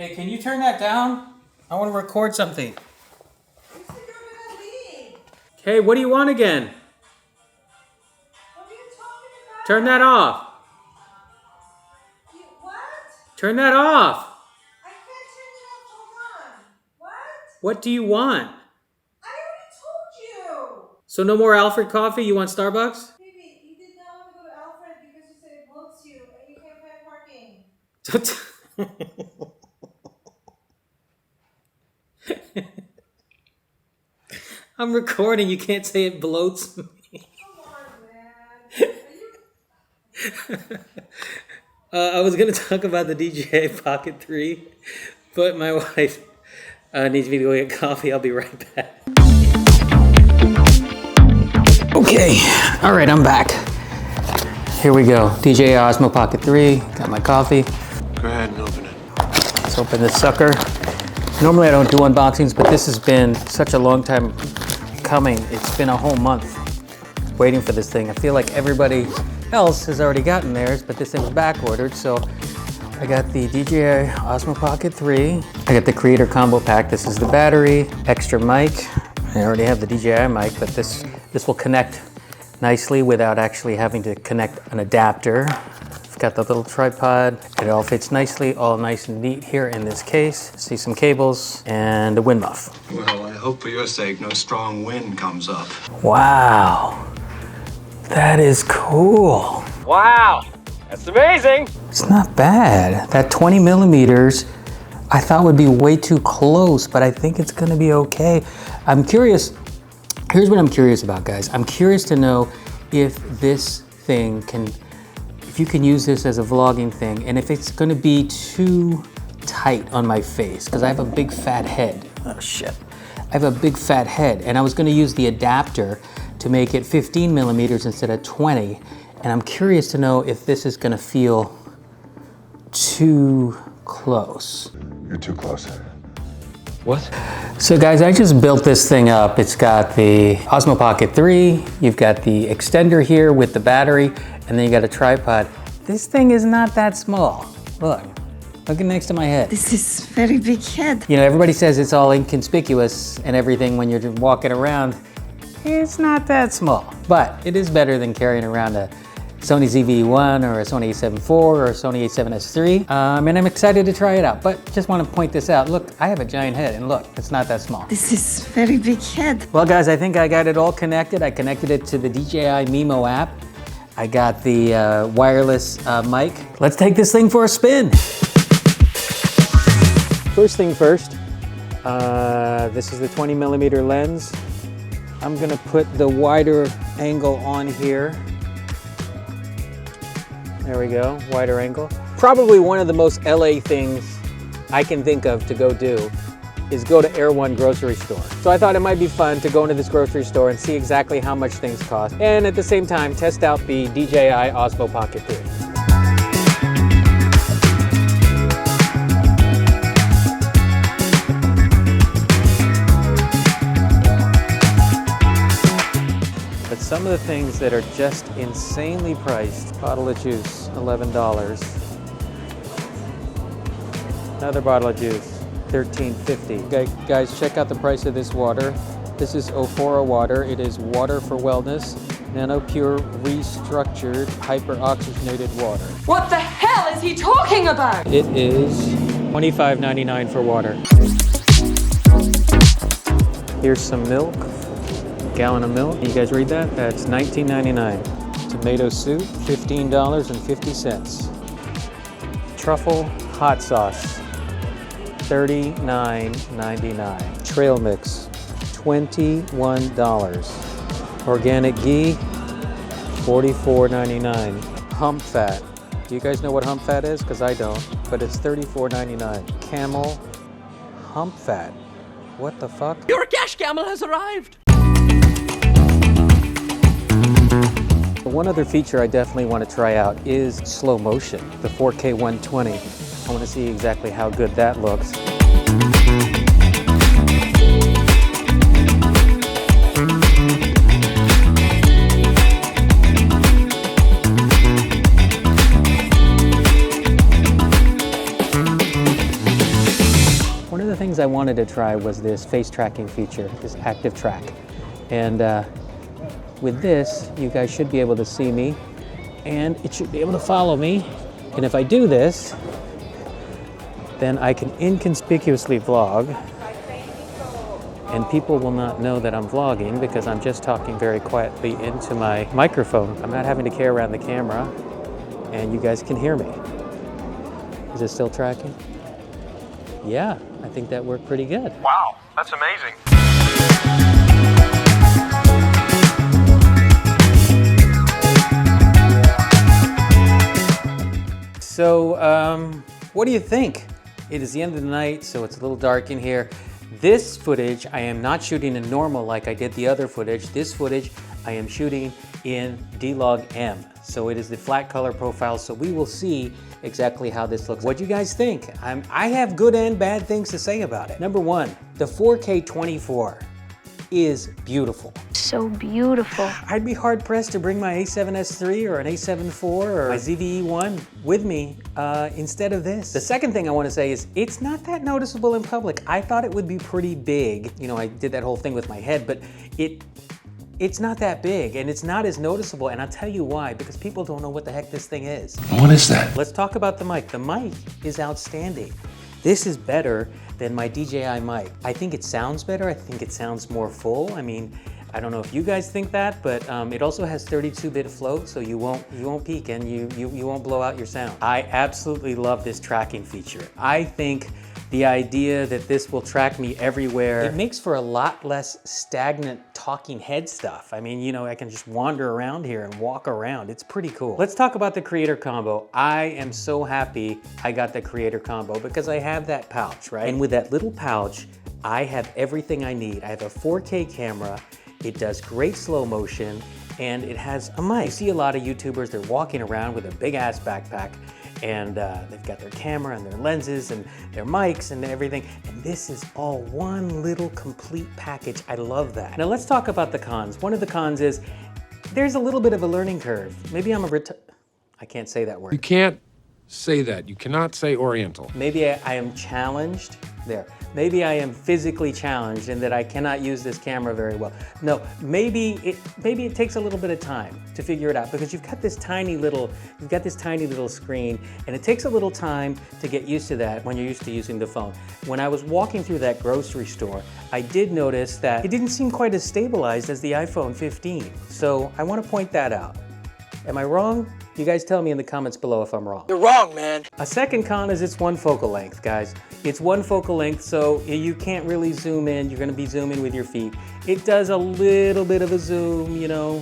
Hey, can you turn that down? I want to record something. Hey, what do you want again? What are you talking about? Turn that off. What? Turn that off. I can't turn it off. Hold on. What? What do you want? I already told you. So no more Alfred coffee? You want Starbucks? Baby, you did not want to go to Alfred because you said it bloats you and you can't find parking. I'm recording. You can't say it bloats me. Come on, man. I was going to talk about the DJI Pocket 3, but my wife needs me to go get coffee. I'll be right back. Okay. All right, I'm back. Here we go. DJI Osmo Pocket 3. Got my coffee. Go ahead and open it. Let's open this sucker. Normally I don't do unboxings, but this has been such a long time coming. It's been a whole month waiting for this thing. I feel like everybody else has already gotten theirs, but this thing's back ordered. So I got the DJI Osmo Pocket 3. I got the Creator Combo Pack. This is the battery, extra mic. I already have the DJI mic, but this will connect nicely without actually having to connect an adapter. I've got the little tripod. It all fits nicely, all nice and neat here in this case. See some cables and a wind muff. Well, I hope for your sake no strong wind comes up. Wow, that is cool. Wow, that's amazing. It's not bad. That 20 millimeters I thought would be way too close, but I think it's gonna be okay. I'm curious, here's what I'm curious about, guys. I'm curious to know if this thing if you can use this as a vlogging thing, and if it's gonna be too tight on my face, because I have a big fat head. Oh shit. I have a big fat head, and I was gonna use the adapter to make it 15 millimeters instead of 20, and I'm curious to know if this is gonna feel too close. You're too close. What? So guys, I just built this thing up. It's got the Osmo Pocket 3, you've got the extender here with the battery, and then you got a tripod. This thing is not that small. Look next to my head. This is very big head. You know, everybody says it's all inconspicuous and everything when you're just walking around. It's not that small, but it is better than carrying around a Sony ZV E1 or a Sony A7 IV or a Sony A7S III. And I'm excited to try it out, but just want to point this out. Look, I have a giant head, and look, it's not that small. This is very big head. Well guys, I think I got it all connected. I connected it to the DJI Mimo app. I got the wireless mic. Let's take this thing for a spin. First thing first, this is the 20 millimeter lens. I'm gonna put the wider angle on here. There we go, wider angle. Probably one of the most LA things I can think of to go do is go to Erewhon grocery store. So I thought it might be fun to go into this grocery store and see exactly how much things cost, and at the same time test out the DJI Osmo Pocket 3. But some of the things that are just insanely priced. Bottle of juice, $11. Another bottle of juice, $13.50. Okay, guys, check out the price of this water. This is Ophora water. It is water for wellness, nano pure, restructured, hyper-oxygenated water. What the hell is he talking about? It is $25.99 for water. Here's some milk. Gallon of milk. You guys read that? That's $19.99. Tomato soup, $15.50. Truffle hot sauce, $39.99. Trail mix, $21. Organic ghee, $44.99. Hump fat. Do you guys know what hump fat is? Because I don't, but it's $34.99. Camel hump fat. What the fuck? Your cash camel has arrived. One other feature I definitely want to try out is slow motion, the 4K 120. I want to see exactly how good that looks. One of the things I wanted to try was this face tracking feature, this active track. And with this, you guys should be able to see me, and it should be able to follow me. And if I do this, then I can inconspicuously vlog, and people will not know that I'm vlogging because I'm just talking very quietly into my microphone. I'm not having to carry around the camera, and you guys can hear me. Is it still tracking? Yeah, I think that worked pretty good. Wow, that's amazing. So, what do you think? It is the end of the night, so it's a little dark in here. This footage, I am not shooting in normal like I did the other footage. This footage, I am shooting in D-Log M. So it is the flat color profile, so we will see exactly how this looks. What do you guys think? I have good and bad things to say about it. Number one, the 4K 24 is beautiful. So beautiful. I'd be hard pressed to bring my A7S III or an A7 IV or my ZV E1 with me instead of this. The second thing I want to say is it's not that noticeable in public. I thought it would be pretty big. You know, I did that whole thing with my head, but it's not that big and it's not as noticeable, and I'll tell you why, because people don't know what the heck this thing is. What is that? Let's talk about the mic. The mic is outstanding. This is better than my DJI mic. I think it sounds better. I think it sounds more full. I mean, I don't know if you guys think that, but it also has 32-bit float, so you won't peak and you won't blow out your sound. I absolutely love this tracking feature. I think the idea that this will track me everywhere, it makes for a lot less stagnant talking head stuff. I mean, you know, I can just wander around here and walk around. It's pretty cool. Let's talk about the creator combo. I am so happy I got the creator combo because I have that pouch, right? And with that little pouch, I have everything I need. I have a 4K camera, it does great slow motion, and it has a mic. You see a lot of YouTubers, they're walking around with a big ass backpack, and they've got their camera and their lenses and their mics and everything. And this is all one little complete package. I love that. Now let's talk about the cons. One of the cons is there's a little bit of a learning curve. Maybe I'm I can't say that word. You can't say that. You cannot say Oriental. Maybe I am challenged. There. Maybe I am physically challenged in that I cannot use this camera very well. No, maybe it takes a little bit of time to figure it out because you've got this tiny little screen, and it takes a little time to get used to that when you're used to using the phone. When I was walking through that grocery store, I did notice that it didn't seem quite as stabilized as the iPhone 15. So I want to point that out. Am I wrong? You guys tell me in the comments below if I'm wrong. You're wrong, man. A second con is it's one focal length, guys. It's one focal length, so you can't really zoom in. You're gonna be zooming with your feet. It does a little bit of a zoom, you know,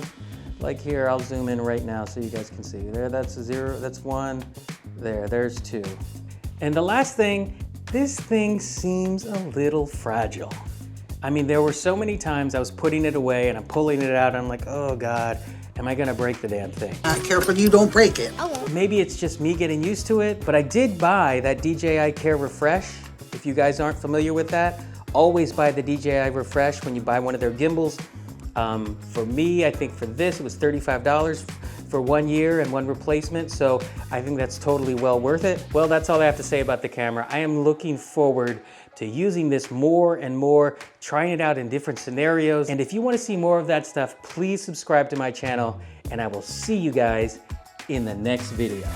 like here, I'll zoom in right now so you guys can see. There, that's a 0, that's 1. There's 2. And the last thing, this thing seems a little fragile. I mean, there were so many times I was putting it away and I'm pulling it out and I'm like, oh God, am I gonna break the damn thing? Careful you don't break it. Maybe it's just me getting used to it, but I did buy that DJI Care Refresh. If you guys aren't familiar with that, always buy the DJI Refresh when you buy one of their gimbals. For me, I think for this, it was $35 for 1 year and 1 replacement, so I think that's totally well worth it. Well, that's all I have to say about the camera. I am looking forward to using this more and more, trying it out in different scenarios. And if you want to see more of that stuff, please subscribe to my channel, and I will see you guys in the next video.